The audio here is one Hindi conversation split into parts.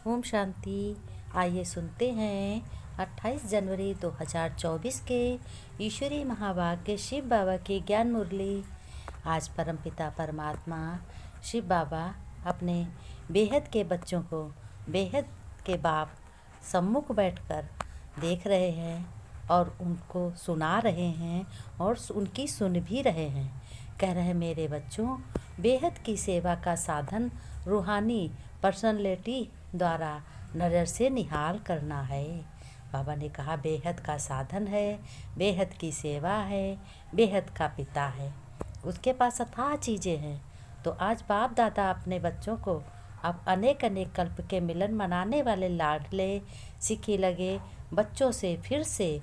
ओम शांति। आइए सुनते हैं 28 जनवरी 2024 के ईश्वरीय महावाक्य शिव बाबा की ज्ञान मुरली। आज परमपिता परमात्मा शिव बाबा अपने बेहद के बच्चों को बेहद के बाप सम्मुख बैठकर देख रहे हैं और उनको सुना रहे हैं और उनकी सुन भी रहे हैं। कह रहे हैं, मेरे बच्चों, बेहद की सेवा का साधन रूहानी पर्सनैलिटी द्वारा नज़र से निहाल करना है। बाबा ने कहा, बेहद का साधन है, बेहद की सेवा है, बेहद का पिता है, उसके पास अथाह चीज़ें हैं। तो आज बाप दादा अपने बच्चों को अब अनेक अनेक कल्प के मिलन मनाने वाले लाडले सिक्के लगे बच्चों से फिर से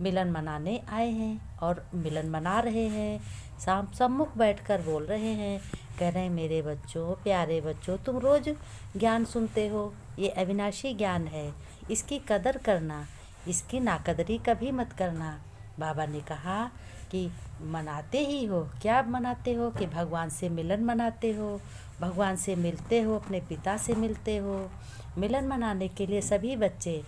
मिलन मनाने आए हैं और मिलन मना रहे हैं। सम्मुख बैठकर बोल रहे हैं, कह रहे हैं, मेरे बच्चों, प्यारे बच्चों, तुम रोज़ ज्ञान सुनते हो, ये अविनाशी ज्ञान है, इसकी कदर करना, इसकी नाकदरी कभी मत करना। बाबा ने कहा कि मनाते ही हो, क्या मनाते हो कि भगवान से मिलन मनाते हो, भगवान से मिलते हो, अपने पिता से मिलते हो। मिलन मनाने के लिए सभी बच्चे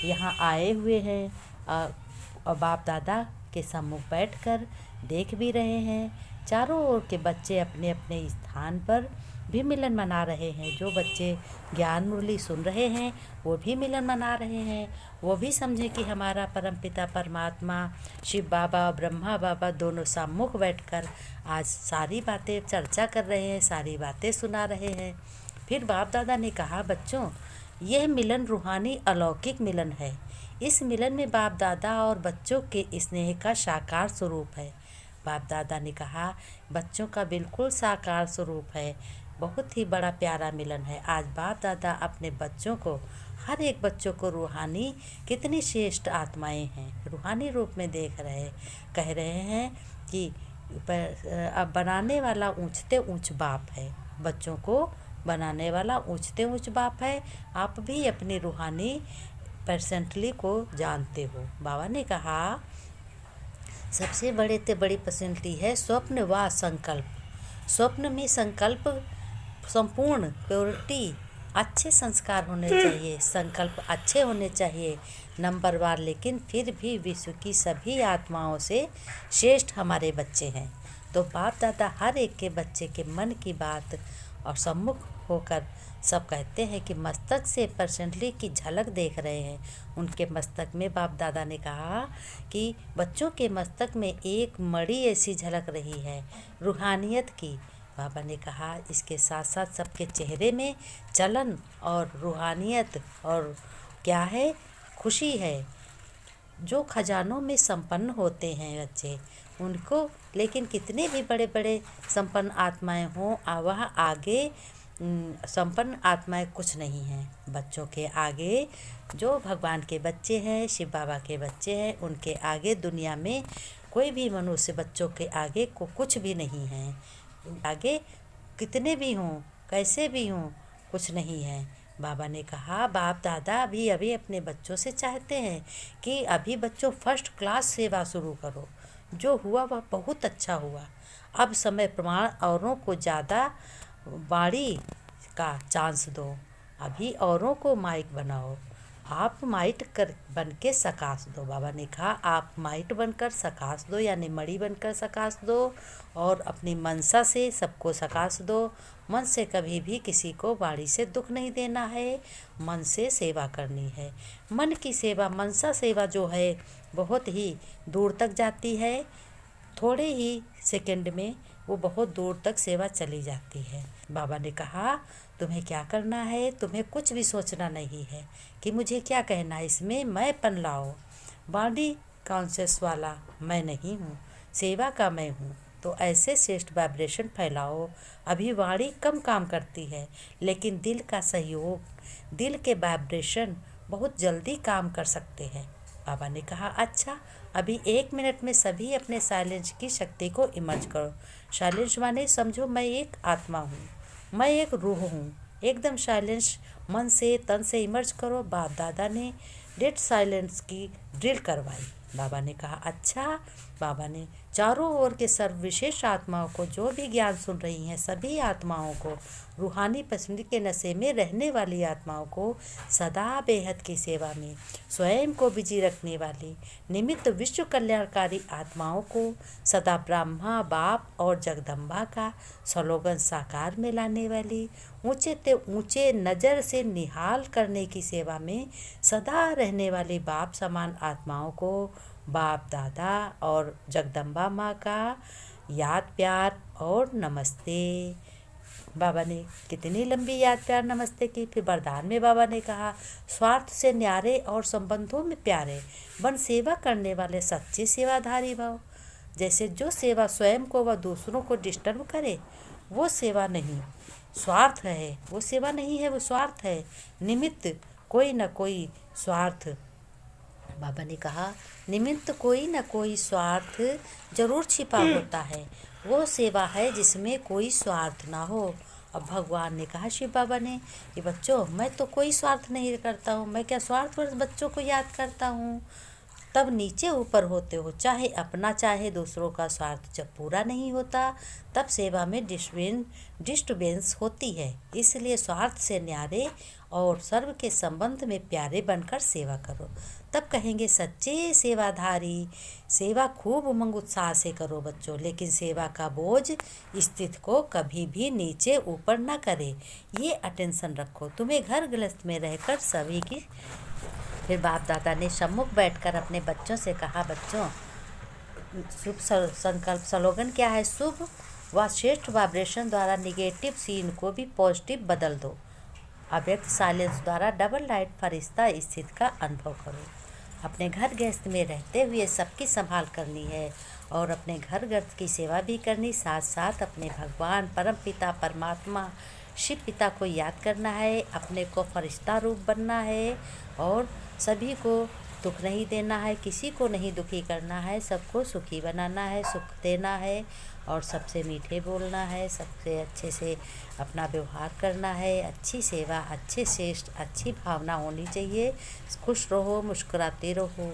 यहाँ आए हुए हैं और बाप दादा के सम्मुख बैठकर देख भी रहे हैं। चारों ओर के बच्चे अपने अपने स्थान पर भी मिलन मना रहे हैं। जो बच्चे ज्ञान मुरली सुन रहे हैं वो भी मिलन मना रहे हैं। वो भी समझें कि हमारा परमपिता परमात्मा शिव बाबा और ब्रह्मा बाबा दोनों सम्मुख बैठकर आज सारी बातें चर्चा कर रहे हैं, सारी बातें सुना रहे हैं। फिर बाप दादा ने कहा, बच्चों, यह मिलन रूहानी अलौकिक मिलन है। इस मिलन में बाप दादा और बच्चों के स्नेह का साकार स्वरूप है। बाप दादा ने कहा, बच्चों का बिल्कुल साकार स्वरूप है। बहुत ही बड़ा प्यारा मिलन है। आज बाप दादा अपने बच्चों को, हर एक बच्चों को रूहानी कितनी श्रेष्ठ आत्माएं हैं, रूहानी रूप में देख रहे, कह रहे हैं कि अब बनाने वाला ऊंचते ऊंच बाप है, बच्चों को बनाने वाला ऊंचते ऊंच बाप है। आप भी अपनी रूहानी पर्सनैलिटी को जानते हो। बाबा ने कहा, सबसे बड़े से बड़ी पर्सनैलिटी है स्वप्न व संकल्प। स्वप्न में संकल्प संपूर्ण प्योरिटी, अच्छे संस्कार होने चाहिए, संकल्प अच्छे होने चाहिए, नंबरवार। लेकिन फिर भी विश्व की सभी आत्माओं से श्रेष्ठ हमारे बच्चे हैं। तो बाप दादा हर एक के बच्चे के मन की बात और सम्मुख होकर सब कहते हैं कि मस्तक से पर्सनैलिटी की झलक देख रहे हैं। उनके मस्तक में बाप दादा ने कहा कि बच्चों के मस्तक में एक मणि ऐसी झलक रही है रूहानियत की। बाबा ने कहा, इसके साथ साथ सबके चेहरे में चलन और रूहानियत और क्या है, खुशी है। जो खजानों में संपन्न होते हैं बच्चे, उनको, लेकिन कितने भी बड़े बड़े संपन्न आत्माएं हों, वह आगे संपन्न आत्माएं कुछ नहीं हैं। बच्चों के आगे, जो भगवान के बच्चे हैं, शिव बाबा के बच्चे हैं, उनके आगे दुनिया में कोई भी मनुष्य बच्चों के आगे को कुछ भी नहीं है। आगे कितने भी हों, कैसे भी हों, कुछ नहीं है। बाबा ने कहा, बाप दादा अभी अभी अपने बच्चों से चाहते हैं कि अभी बच्चों फर्स्ट क्लास सेवा शुरू करो। जो हुआ वह बहुत अच्छा हुआ। अब समय प्रमाण औरों को ज़्यादा बाड़ी का चांस दो। अभी औरों को माइक बनाओ, आप माइट कर बन के सकाश दो। बाबा ने कहा, आप माइट बनकर सकाश दो, यानी मणि बनकर सकाश दो और अपनी मनसा से सबको सकाश दो। मन से कभी भी किसी को बाड़ी से दुख नहीं देना है, मन से सेवा करनी है। मन की सेवा, मनसा सेवा जो है, बहुत ही दूर तक जाती है। थोड़े ही सेकंड में वो बहुत दूर तक सेवा चली जाती है। बाबा ने कहा, तुम्हें क्या करना है, तुम्हें कुछ भी सोचना नहीं है कि मुझे क्या कहना है। इसमें मैं पन लाओ। बॉडी कॉन्शियस वाला मैं नहीं हूँ, सेवा का मैं हूँ। तो ऐसे श्रेष्ठ वाइब्रेशन फैलाओ। अभी वाणी कम काम करती है, लेकिन दिल का सहयोग, दिल के वाइब्रेशन बहुत जल्दी काम कर सकते हैं। बाबा ने कहा, अच्छा, अभी 1 मिनट में सभी अपने साइलेंस की शक्ति को इमर्ज करो। साइलेंस माने समझो, मैं एक आत्मा हूँ, मैं एक रूह हूँ। एकदम साइलेंस मन से तन से इमर्ज करो। बाप दादा ने डेड साइलेंस की ड्रिल करवाई। बाबा ने कहा, अच्छा, बाबा ने चारों ओर के सर्वविशेष आत्माओं को, जो भी ज्ञान सुन रही हैं सभी आत्माओं को, रूहानी पसंद के नशे में रहने वाली आत्माओं को सदा बेहद की सेवा में स्वयं को बिजी रखने वाली निमित्त विश्व कल्याणकारी आत्माओं को सदा ब्रह्मा बाप और जगदम्बा का स्लोगन साकार में लाने वाली ऊंचे ते ऊंचे नज़र से निहाल करने की सेवा में सदा रहने वाली बाप समान आत्माओं को बाप दादा और जगदम्बा माँ का याद प्यार और नमस्ते। बाबा ने कितनी लंबी याद प्यार नमस्ते की। फिर वरदान में बाबा ने कहा, स्वार्थ से न्यारे और संबंधों में प्यारे बन सेवा करने वाले सच्चे सेवाधारी भाव। जैसे जो सेवा स्वयं को व दूसरों को डिस्टर्ब करे वो सेवा नहीं, स्वार्थ है वो सेवा नहीं है, वो स्वार्थ है। निमित्त कोई न कोई स्वार्थ, बाबा ने कहा निमित्त कोई न कोई स्वार्थ जरूर छिपा होता है, वो सेवा है जिसमें कोई स्वार्थ ना हो। अब भगवान ने कहा शिव बाबा ने कि बच्चों मैं तो कोई स्वार्थ नहीं करता हूँ, मैं क्या स्वार्थ पर बच्चों को याद करता हूँ। तब नीचे ऊपर होते हो, चाहे अपना चाहे दूसरों का स्वार्थ जब पूरा नहीं होता तब सेवा में डिस्टर्बेंस होती है। इसलिए स्वार्थ से न्यारे और सर्व के संबंध में प्यारे बनकर सेवा करो, तब कहेंगे सच्चे सेवाधारी। सेवा खूब उमंग उत्साह से करो बच्चों, लेकिन सेवा का बोझ स्थित को कभी भी नीचे ऊपर न करे, ये अटेंशन रखो। तुम्हें घर गृहस्थ में रहकर सभी की। फिर बाप दादा ने सम्मुख बैठकर अपने बच्चों से कहा, बच्चों शुभ संकल्प स्लोगन क्या है? शुभ व श्रेष्ठ वाइब्रेशन द्वारा निगेटिव सीन को भी पॉजिटिव बदल दो। अव्यक्त साइलेंस द्वारा डबल लाइट फरिश्ता स्थिति का अनुभव करो। अपने घर गृहस्थ में रहते हुए सबकी संभाल करनी है और अपने घर गृहस्थ की सेवा भी करनी, साथ साथ अपने भगवान परम पिता परमात्मा शिव पिता को याद करना है, अपने को फरिश्ता रूप बनना है और सभी को दुख नहीं देना है, किसी को नहीं दुखी करना है, सबको सुखी बनाना है, सुख देना है और सबसे मीठे बोलना है, सबसे अच्छे से अपना व्यवहार करना है। अच्छी सेवा, अच्छे श्रेष्ठ, अच्छी भावना होनी चाहिए। खुश रहो, मुस्कुराते रहो।